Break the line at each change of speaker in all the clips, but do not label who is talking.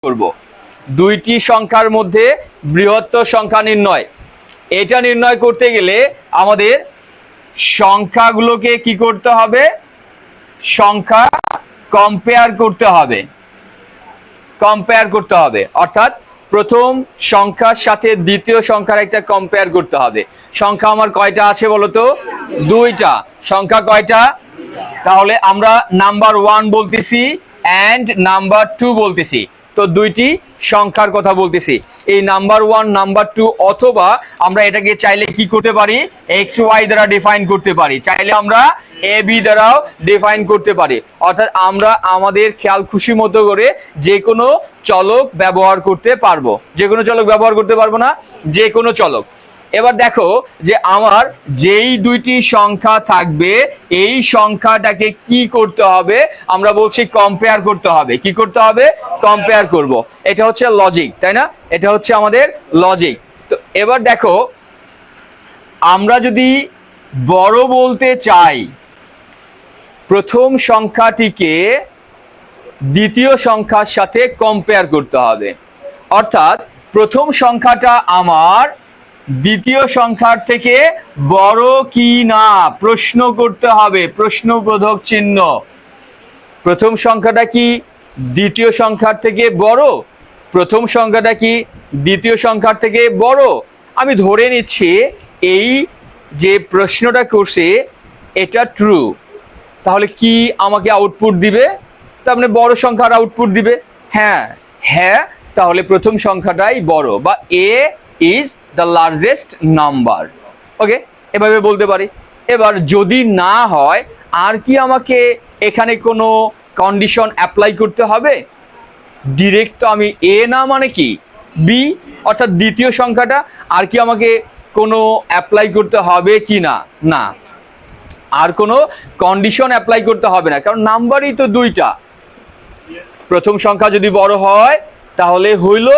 করব দুইটি সংখ্যার মধ্যে বৃহত্তর সংখ্যা নির্ণয়। এটা নির্ণয় করতে গেলে আমাদের সংখ্যাগুলোকে কি করতে হবে? সংখ্যা কম্পেয়ার করতে হবে। অর্থাৎ প্রথম সংখ্যার সাথে দ্বিতীয় সংখ্যার একটা কম্পেয়ার করতে হবে। সংখ্যা আমার কয়টা আছে বলতো? দুইটা। সংখ্যা কয়টা? তাহলে আমরা নাম্বার 1 বলতেছি এন্ড নাম্বার 2 বলতেছি, তো দুইটি সংখ্যার কথা বলতেছি। এই নাম্বার 1 নাম্বার 2, অথবা আমরা এটাকে চাইলে কি করতে পারি? এক্স ওয়াই দ্বারা ডিফাইন করতে পারি, চাইলে আমরা এ বি দ্বারাও ডিফাইন করতে পারি। অর্থাৎ আমরা আমাদের খেয়াল খুশি মতো করে যে কোনো চলক ব্যবহার করতে পারবো। যে কোনো চলক ব্যবহার করতে পারবো না? যে কোনো চলক। এবার দেখো যে আমার যেই দুইটি সংখ্যা থাকবে এই সংখ্যাটাকে কি করতে হবে? আমরা বলছি কম্পেয়ার করতে হবে। কি করতে হবে? কম্পেয়ার করব। এটা হচ্ছে লজিক, তাই না? এটা হচ্ছে আমাদের লজিক। তো এবার দেখো, আমরা যদি বড় বলতে চাই, প্রথম সংখ্যাটিকে দ্বিতীয় সংখ্যার সাথে কম্পেয়ার করতে হবে। অর্থাৎ প্রথম সংখ্যাটা আমার দ্বিতীয় সংখ্যার থেকে বড় কি না প্রশ্ন করতে হবে, প্রশ্নবোধক চিহ্ন। প্রথম সংখ্যাটা কি দ্বিতীয় সংখ্যার থেকে বড়? প্রথম সংখ্যাটা কি দ্বিতীয় সংখ্যার থেকে বড়? আমি ধরে নিচ্ছি এই যে প্রশ্নটা করছে এটা ট্রু, তাহলে কি আমাকে আউটপুট দিবে? তার মানে বড় সংখ্যার আউটপুট দিবে। হ্যাঁ, তাহলে প্রথম সংখ্যাটাই বড়, বা এ ইজ দ্য লার্জেস্ট নাম্বার। ওকে, এভাবে বলতে পারি। এবার যদি না হয়, আর কি আমাকে এখানে কোনো কন্ডিশন অ্যাপ্লাই করতে হবে? ডিরেক্ট তো আমি এ না মানে কি বি, অর্থাৎ দ্বিতীয় সংখ্যাটা, আর কি আমাকে কোনো অ্যাপ্লাই করতে হবে কি না? না, আর কোনো কন্ডিশন অ্যাপ্লাই করতে হবে না, কারণ নাম্বারই তো দুইটা। প্রথম সংখ্যা যদি বড় হয় তাহলে হইল,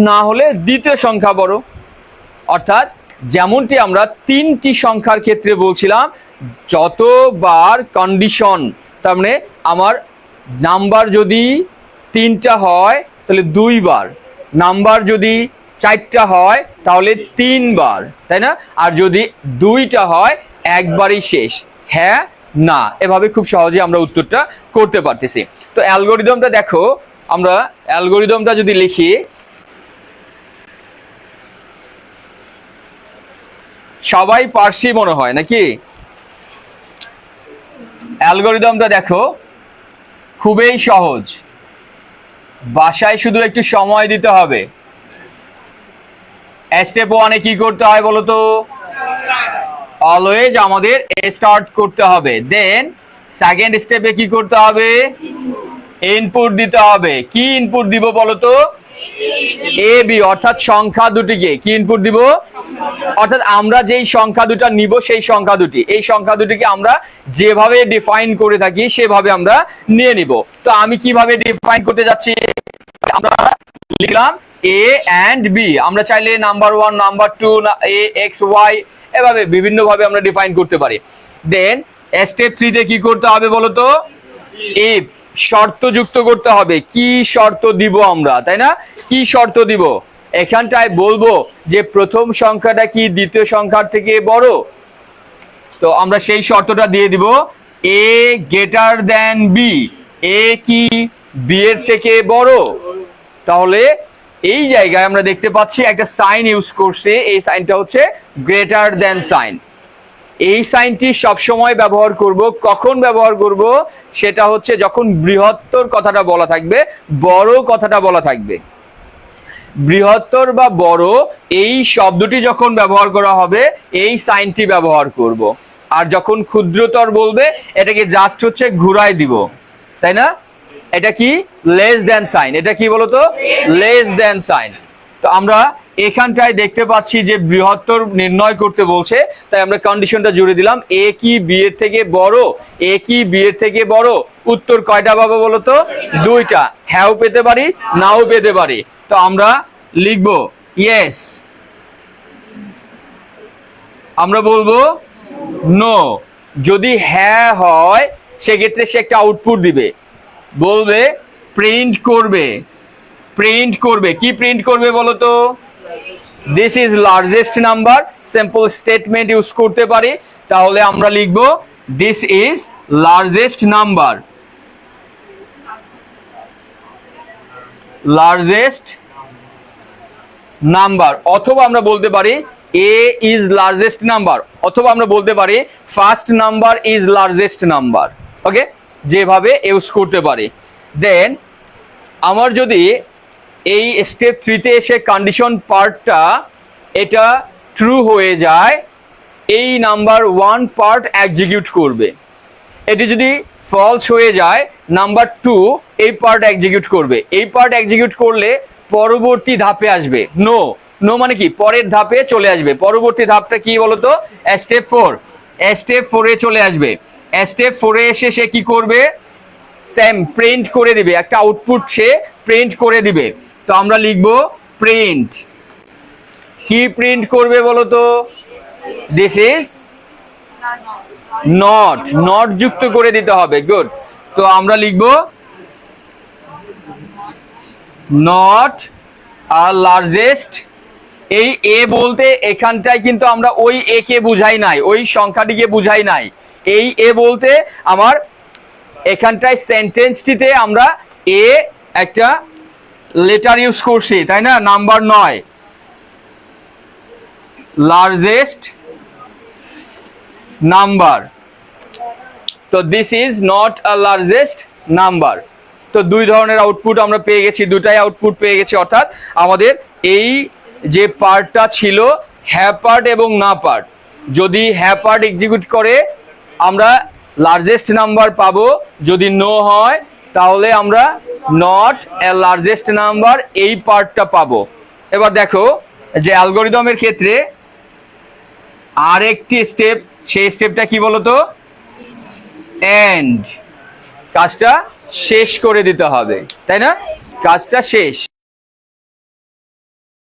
না হলে দ্বিতীয় সংখ্যা বড়। অর্থাৎ যেমনটি আমরা তিনটি সংখ্যার ক্ষেত্রে বলছিলাম, যতবার কন্ডিশন, তার মানে আমার নাম্বার যদি 3টা হয় তাহলে 2 বার, নাম্বার যদি 4টা হয় তাহলে 3 বার, তাই না? আর যদি 2টা হয় একবারই শেষ। হ্যাঁ না, এভাবে খুব সহজে আমরা উত্তরটা করতে পারতেছি। তো অ্যালগরিদমটা দেখো, আমরা অ্যালগরিদমটা যদি লিখি, সবাই পারছি মনে হয় নাকি? অ্যালগরিদমটা দেখো খুবই সহজ, বাসায় শুধু একটু সময় দিতে হবে। স্টেপ 1 এ কি করতে হয় বলতো? অলওয়েজ আমাদের স্টার্ট করতে হবে। দেন সেকেন্ড স্টেপে কি করতে হবে? ইনপুট দিতে হবে। কি ইনপুট দিব বলতো? এ বি, অর্থাৎ সংখ্যা দুটিকে কি ইনপুট দিব? অর্থাৎ আমরা যেই সংখ্যা দুটা নিব সেই সংখ্যা দুটি, এই সংখ্যা দুটিকে আমরা যেভাবে ডিফাইন করে থাকি সেভাবে আমরা নিয়ে নিব। তো আমি কিভাবে ডিফাইন করতে যাচ্ছি? আমরা লিখলাম এ এন্ড বি। আমরা চাইলে number 1 number 2 A X Y এভাবে বিভিন্ন ভাবে আমরা ডিফাইন করতে পারি। দেন স্টেপ 3 তে কি করতে হবে বলতো? ইফ, শর্ত যুক্ত করতে হবে। কি শর্ত দিব আমরা, তাই না? কি শর্ত দিব? এখানটায় বলবো যে প্রথম সংখ্যাটা কি দ্বিতীয় সংখ্যার থেকে বড়, তো আমরা সেই শর্তটা দিয়ে দিব এ গ্রেটার দ্যান বি। এ কি বি এর থেকে বড়? তাহলে এই জায়গায় আমরা দেখতে পাচ্ছি একটা সাইন ইউজ করছে, এই সাইনটা হচ্ছে গ্রেটার দ্যান সাইন। এই সাইনটি সবসময় ব্যবহার করব। কখন ব্যবহার করব? সেটা হচ্ছে যখন বৃহত্তর কথাটা বলা থাকবে, বড় কথাটা বলা থাকবে। বৃহত্তর বা বড় এই শব্দটি যখন ব্যবহার করা হবে এই সাইনটি ব্যবহার করব। আর যখন ক্ষুদ্রতর বলবে এটাকে জাস্ট হচ্ছে ঘুরাই দিব, তাই না? এটা কি? Less than sign. এটা কি বলতো? Less than sign. তো আমরা এখানটায় দেখতে পাচ্ছি যে বৃহত্তর নির্ণয় করতে বলছে, তাই আমরা কন্ডিশনটা জুড়ে দিলাম এ কি বি এর থেকে বড়। এ কি বি এর থেকে বড়? উত্তর কয়টা পাবো বলতো? 2টা। হ্যাঁও পেতে পারি, নাও পেতে পারি। তো আমরা লিখবো ইয়েস, আমরা বলবো নো। যদি হ্যাঁ হয় সেক্ষেত্রে সে একটা আউটপুট দিবে, বলবে প্রিন্ট করবে। প্রিন্ট করবে, কি প্রিন্ট করবে বলো তো? This is largest number. Simple statement use করতে পারি, তাহলে আমরা লিখব this is largest number. Largest number, অথবা আমরা বলতে পারি এ ইজ লার্জেস্ট নাম্বার, অথবা আমরা বলতে পারি first number is largest number. Okay, যেভাবে ইউজ করতে পারি। দেন আমার যদি এই স্টেপ 3-তে এসে কন্ডিশন পার্টটা এটা ট্রু হয়ে যায়, এই নাম্বার 1 পার্ট এক্সিকিউট করবে। এটি যদি ফলস হয়ে যায়, নাম্বার 2 এই পার্ট এক্সিকিউট করবে। এই পার্ট এক্সিকিউট করলে পরবর্তী ধাপে আসবে নো। নো মানে কি? পরের ধাপে চলে আসবে। পরবর্তী ধাপটা কি বলতো? স্টেপ 4। স্টেপ 4-এ চলে আসবে। স্টেপ 4-এ এসে সে কি করবে? সেম প্রিন্ট করে দিবে, একটা আউটপুট সে প্রিন্ট করে দিবে। তো আমরা লিখব প্রিন্ট। কি প্রিন্ট করবে বলতো? This is not. নট যুক্ত করে দিতে হবে। গুড। তো আমরা লিখব নট আর লার্জেস্ট। এই এ বলতে এখানটায় কিন্তু আমরা ওই এ কে বুঝাই নাই, ওই সংখ্যাটিকে বুঝাই নাই। এই এ বলতে আমার এখানটায় সেন্টেন্সটিতে আমরা এ একটা লেটার ইউজ করছি, তাই না? Number 9 largest number. তো this is not a largest number. তো দুই ধরনের আউটপুট আমরা পেয়ে গেছি, দুটাই আউটপুট পেয়ে গেছি। অর্থাৎ আমাদের এই যে পার্টটা ছিল হ্যাঁ পার্ট এবং না পার্ট, যদি হ্যাঁ পার্ট এক্সিকিউট করে আমরা লার্জেস্ট নাম্বার পাবো, যদি নো হয় তাহলে আমরা নট এ লার্জেস্ট নাম্বার এই পার্টটা পাবো। এবার দেখো যে অ্যালগরিদমের ক্ষেত্রে আরেকটি স্টেপ, সেই স্টেপটা কি বলতো? এন্ড। কাজটা শেষ করে দিতে হবে, তাই না? কাজটা শেষ।